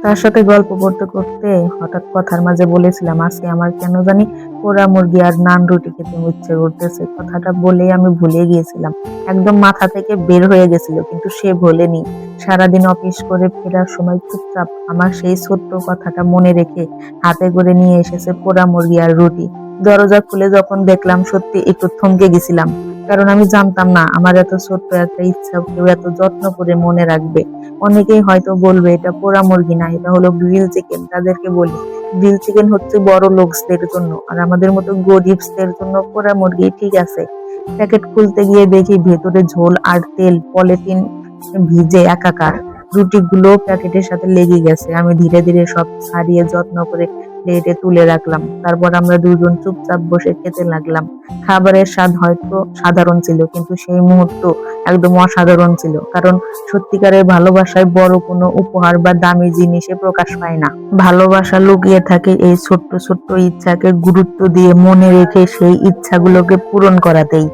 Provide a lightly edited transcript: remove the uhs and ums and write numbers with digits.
তার সাথে গল্প করতে করতে হঠাৎ কথার মাঝে বলেছিলাম, আজকে আমার কেন জানি পোড়া মুরগি আর নান রুটি খেতে ইচ্ছে করতেছে। কথাটা বলেই আমি ভুলে গিয়েছিলাম, একদম মাথা থেকে বের হয়ে গেছিল, কিন্তু সে ভোলেনি। সারাদিন অফিস করে ফেরার সময় চুপচাপ আমার সেই ছোট্ট কথাটা মনে রেখে হাতে করে নিয়ে এসেছে পোড়া মুরগি আর রুটি। দরজা খুলে যখন দেখলাম, সত্যি একটু থমকে গেছিলাম, কারণ আমি জানতাম না আমার এত ছোট্ট একটা ইচ্ছা কেউ এত যত্ন করে মনে রাখবে। অনেকেই হয়তো বলবে এটা পোড়া মুরগি না, এটা হলো গ্রিল চিকেন। তাদেরকে বলি, গ্রিল চিকেন হচ্ছে বড় লোকসদের জন্য, আর আমাদের মতো গরিবদের জন্য পোড়া মুরগি ঠিক আছে। প্যাকেট খুলতে গিয়ে দেখি ভেতরে ঝোল আর তেল, পলিথিন ভিজে একাকার। রুটিগুলো প্যাকেটের সাথে লেগে গেছে। আমি ধীরে ধীরে সব ছাড়িয়ে যত্ন করে প্লেটে তুলে রাখলাম। তারপর আমরা দুজন চুপচাপ বসে খেতে লাগলাম। খাবারের স্বাদ হয়তো সাধারণ ছিল, কিন্তু সেই মুহূর্ত একদম অসাধারণ ছিল, কারণ সত্যিকারের ভালোবাসায় বড় কোনো উপহার বা দামি জিনিসে প্রকাশ পায় না। ভালোবাসা লুকিয়ে থাকে এই ছোট্ট ছোট্ট ইচ্ছাকে গুরুত্ব দিয়ে মনে রেখে সেই ইচ্ছাগুলোকে পূরণ করাতেই।